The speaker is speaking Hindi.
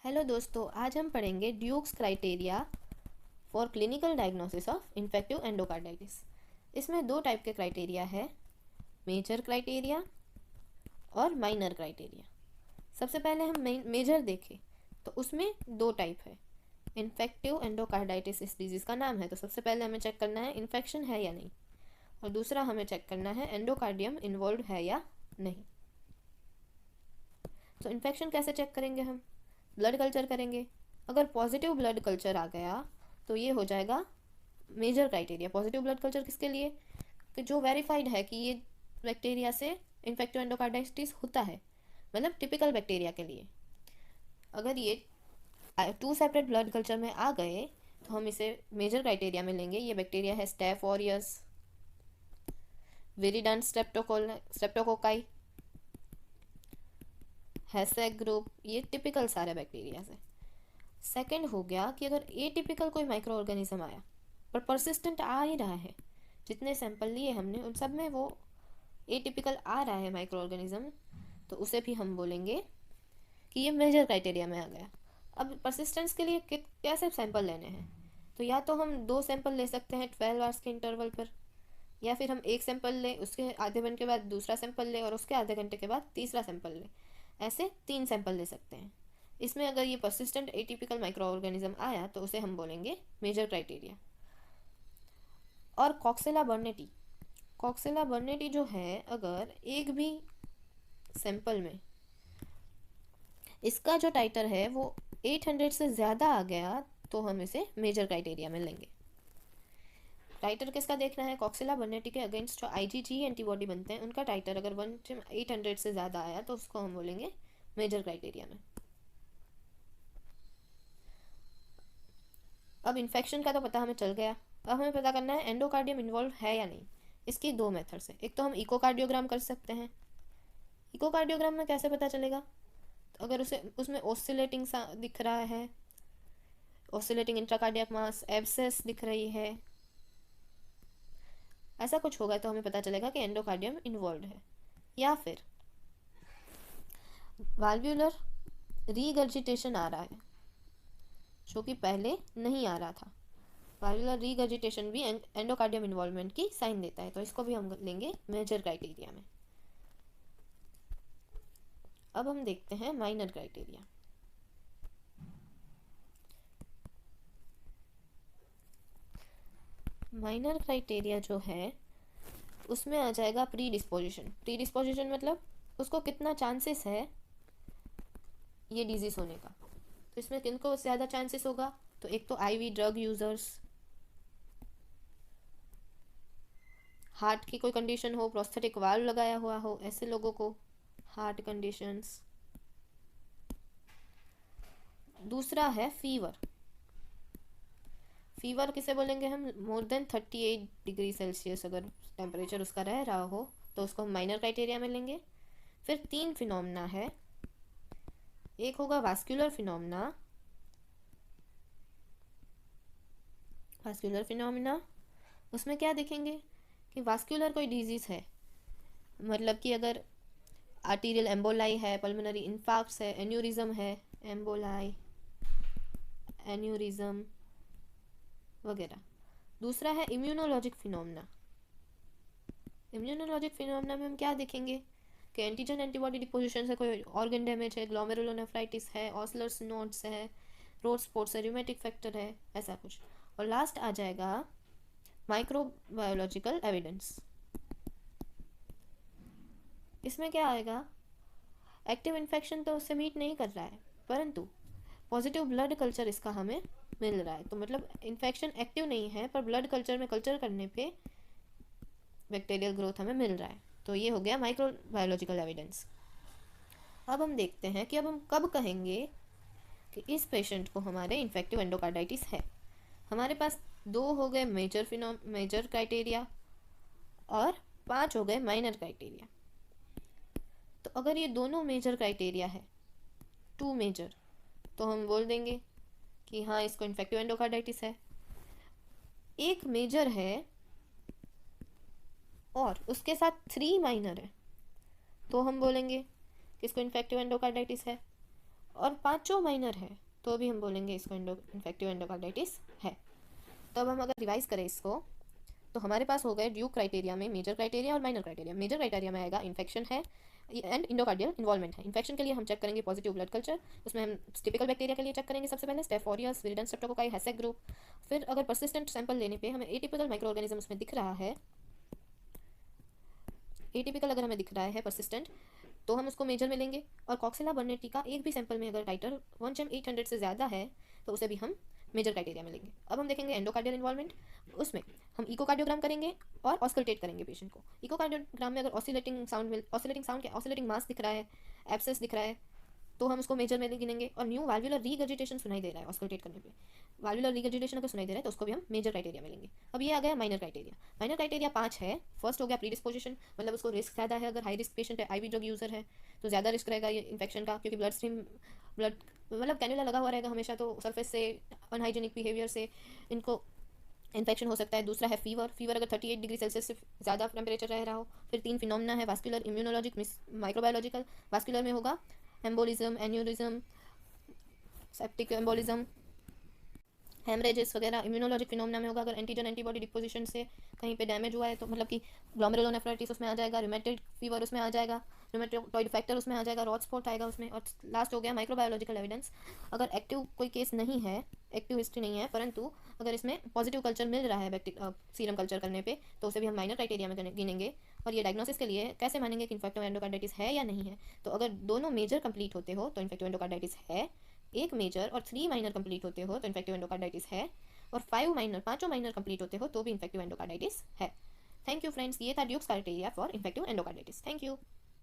हेलो दोस्तों, आज हम पढ़ेंगे Duke's criteria for clinical diagnosis of infective endocarditis. इसमें दो टाइप के क्राइटेरिया है, मेजर क्राइटेरिया और माइनर क्राइटेरिया। सबसे पहले हम मेजर देखें तो उसमें दो टाइप है। इन्फेक्टिव एंडोकार्डाइटिस इस डिजीज़ का नाम है, तो सबसे पहले हमें चेक करना है इन्फेक्शन है या नहीं, और दूसरा हमें चेक करना है एंडोकार्डियम इन्वॉल्व है या नहीं। तो इन्फेक्शन कैसे चेक करेंगे? हम ब्लड कल्चर करेंगे। अगर पॉजिटिव ब्लड कल्चर आ गया तो ये हो जाएगा major criteria. Positive blood culture किसके लिए? कि जो वेरीफाइड है कि ये बैक्टीरिया से इन्फेक्टिव एंडोकार्डाइटिस होता है, मतलब टिपिकल बैक्टीरिया के लिए। अगर ये 2 सेपरेट ब्लड कल्चर में आ गए तो हम इसे मेजर क्राइटेरिया में लेंगे। ये बैक्टीरिया है staph aureus, विरिडान streptococci, HACEK group, ये टिपिकल सारे बैक्टीरिया है। सेकंड हो गया कि अगर एटिपिकल कोई माइक्रो ऑर्गेनिज्म आया पर परसिस्टेंट आ ही रहा है, जितने सैंपल लिए हमने उन सब में वो एटिपिकल आ रहा है माइक्रो ऑर्गेनिज्म, तो उसे भी हम बोलेंगे कि ये मेजर क्राइटेरिया में आ गया। अब परसिस्टेंस के लिए कैसे सैंपल लेने हैं? तो या तो हम 2 सैंपल ले सकते हैं 12 आवर्स के इंटरवल पर, या फिर हम एक सैंपल लें, उसके आधे घंटे के बाद दूसरा सैंपल लें, और उसके आधे घंटे के बाद तीसरा सैंपल लें। ऐसे 3 सैंपल ले सकते हैं। इसमें अगर ये परसिस्टेंट एटिपिकल माइक्रो ऑर्गेनिज्म आया तो उसे हम बोलेंगे मेजर क्राइटेरिया। और कॉक्सेला बर्नेटी जो है, अगर एक भी सैंपल में इसका जो टाइटर है वो 800 से ज़्यादा आ गया तो हम इसे मेजर क्राइटेरिया में लेंगे। टाइटर किसका देखना है? कॉक्सिला बर्नेटी के अगेंस्ट जो आईजीजी एंटीबॉडी बनते हैं उनका टाइटर अगर 800 से ज़्यादा आया तो उसको हम बोलेंगे मेजर क्राइटेरिया में। अब इन्फेक्शन का तो पता हमें चल गया। अब हमें पता करना है एंडोकार्डियम इन्वॉल्व है या नहीं। इसकी 2 मेथड्स है। एक तो हम इकोकार्डियोग्राम कर सकते हैं। इकोकार्डियोग्राम में कैसे पता चलेगा? तो अगर उसमें ऑसिलेटिंग सा दिख रहा है, ऑसिलेटिंग इंट्राकार्डियक मास, एब्सेस दिख रही है, ऐसा कुछ होगा तो हमें पता चलेगा कि एंडोकार्डियम इन्वॉल्व है। या फिर वाल्व्यूलर रीगर्जिटेशन आ रहा है जो कि पहले नहीं आ रहा था। वाल्व्यूलर रीगर्जिटेशन भी एंडोकार्डियम इन्वॉल्वमेंट की साइन देता है, तो इसको भी हम लेंगे मेजर क्राइटेरिया में। अब हम देखते हैं माइनर क्राइटेरिया। माइनर क्राइटेरिया जो है उसमें आ जाएगा प्री डिस्पोजिशन मतलब उसको कितना चांसेस है ये डिजीज होने का। तो इसमें किनको ज़्यादा चांसेस होगा? तो एक तो आईवी ड्रग यूजर्स, हार्ट की कोई कंडीशन हो, प्रोस्थेटिक वाल्व लगाया हुआ हो, ऐसे लोगों को, हार्ट कंडीशंस। दूसरा है फीवर किसे बोलेंगे हम? मोर देन 38 डिग्री सेल्सियस अगर टेम्परेचर उसका रह रहा हो तो उसको हम माइनर क्राइटेरिया में लेंगे। फिर 3 फिनोमेना है। एक होगा वास्कुलर फिनोमेना। उसमें क्या देखेंगे कि वास्कुलर कोई डिजीज़ है, मतलब कि अगर आर्टीरियल एम्बोलाई है, पल्मोनरी इन्फार्क्ट्स है, एन्यूरिज्म है, एम्बोलाई, एन्यूरिज्म वगैरह। दूसरा है इम्यूनोलॉजिक फिनोमेना में हम क्या देखेंगे कि एंटीजन एंटीबॉडी डिपोजिशन से कोई ऑर्गन डैमेज है, ग्लोमेरुलोनेफ्राइटिस है, ऑसलर्स नोड्स है, रोड स्पॉट्स है, र्यूमेटिक फैक्टर है, ऐसा कुछ। और लास्ट आ जाएगा माइक्रोबायोलॉजिकल एविडेंस। इसमें क्या आएगा? एक्टिव इन्फेक्शन तो उससे मीट नहीं कर रहा है, परंतु पॉजिटिव ब्लड कल्चर इसका हमें मिल रहा है। तो मतलब इन्फेक्शन एक्टिव नहीं है पर ब्लड कल्चर में कल्चर करने पे बैक्टीरियल ग्रोथ हमें मिल रहा है। तो ये हो गया माइक्रोबायोलॉजिकल एविडेंस। अब हम देखते हैं कि अब हम कब कहेंगे कि इस पेशेंट को हमारे इन्फेक्टिव एंडोकार्डाइटिस है। हमारे पास 2 हो गए मेजर क्राइटेरिया और 5 हो गए माइनर क्राइटेरिया। तो अगर ये दोनों मेजर क्राइटेरिया है, 2 मेजर, तो हम बोल देंगे कि हाँ इसको इन्फेक्टिव एंडोकार्डाइटिस है। एक मेजर है और उसके साथ 3 माइनर है तो हम बोलेंगे कि इसको इन्फेक्टिव एंडोकार्डाइटिस है। और पाँचों माइनर है तो भी हम बोलेंगे इसको इन्फेक्टिव एंडोकार्डाइटिस है। तो अब हम अगर रिवाइज करें इसको, तो हमारे पास हो गए ड्यूक क्राइटेरिया में मेजर क्राइटेरिया और माइनर क्राइटेरिया। मेजर क्राइटेरिया में आएगा इन्फेक्शन है एंड इंडोकार्डियल इन्वॉल्वमेंट है। इन्फेक्शन के लिए हम चेक करेंगे पॉजिटिव ब्लड कल्चर, उसमें हम टिपिकल बैक्टीरिया के लिए चेक करेंगे सबसे पहले staph aureus, viridans streptococci, HACEK group. फिर अगर परसिस्टेंट सैंपल लेने पे हमें एटिपिकल माइक्रो ऑर्गेनिज्म उसमें दिख रहा है, एटिपिकल अगर हमें दिख रहा है परसिस्टेंट, तो हम उसको मेजर में लेंगे। और कॉक्सिला बर्नेटी का एक भी सैंपल में अगर टाइटर 1/800 से ज़्यादा है तो उसे भी हम मेजर क्राइटेरिया में लेंगे। अब हम देखेंगे एंडोकार्डियल इन्वॉल्वमेंट, उसमें हम इकोकार्डियोग्राम करेंगे और ऑस्कल्टेट करेंगे पेशेंट को। इकोकार्डियोग्राम में अगर ऑसिलेटिंग मास दिख रहा है, एब्सेस दिख रहा है, तो हम उसको मेजर में गिनेंगे। और न्यू वाल्वुलर रीगर्जिटेशन सुनाई दे रहा है ऑस्कल्टेट करने पे, वाल्वुलर रीगर्जिटेशन अगर सुनाई दे रहा है तो उसको भी हम मेजर क्राइटेरिया में लेंगे। अब ये आ गया माइनर क्राइटेरिया। माइनर क्राइटेरिया 5 है। फर्स्ट हो गया प्रीडिस्पोजिशन, मतलब उसको रिस्क ज़्यादा है, अगर हाई रिस्क पेशेंट है, आईवी ड्रग यूज़र है तो ज़्यादा रिस्क रहेगा ये इन्फेक्शन का, क्योंकि ब्लड मतलब कैनुला लगा हुआ रहेगा हमेशा, तो सरफेस से अनहाइजीनिक बिहेवियर से इनको इन्फेक्शन हो सकता है। दूसरा है फीवर अगर 38 डिग्री सेल्सियस से ज़्यादा टेम्परेचर रह रहा हो। फिर 3 फिनोमिना है वास्कुलर, इम्यूनोलॉजिक, माइक्रोबायोलॉजिकल। वास्कुलर में होगा embolism, aneurysm, septic embolism, haemorrhages वगैरह। इम्यूनोलॉजिक फिनोमिना में होगा अगर एंटीजन एंटीबॉडी डिपोजिशन से कहीं पे डैमेज हुआ है, तो मतलब कि ग्लोमेरुलोनेफ्राइटिस उसमें आ जाएगा, रूमेटॉइड फीवर उसमें आ जाएगा, रूमेटॉइड फैक्टर उसमें आ जाएगा, रॉड स्पॉट आएगा उसमें। और लास्ट हो गया माइक्रोबायोलॉजिकल एविडेंस। अगर एक्टिव कोई केस नहीं है, एक्टिव हिस्ट्री नहीं है, परंतु अगर इसमें पॉजिटिव कल्चर मिल रहा है सीरम कल्चर करने पे, तो उसे भी हम माइनर क्राइटेरिया में गिनेंगे। और ये डायग्नोसिस के लिए कैसे मानेंगे कि इन्फेक्टिव एंडोकार्डाइटिस है या नहीं है। तो अगर दोनों मेजर कंप्लीट होते हो तो इन्फेक्टिव एंडोकार्डाइटिस है, एक मेजर और 3 माइनर कंप्लीट होते हो तो इन्फेक्टिव एंडोकार्डाइटिस है, और 5 माइनर कंप्लीट होते हो तो भी इन्फेक्टिव एंडोकार्डाइटिस है। थैंक यू फ्रेंड्स, ये था Duke's criteria for infective endocarditis. Thank you.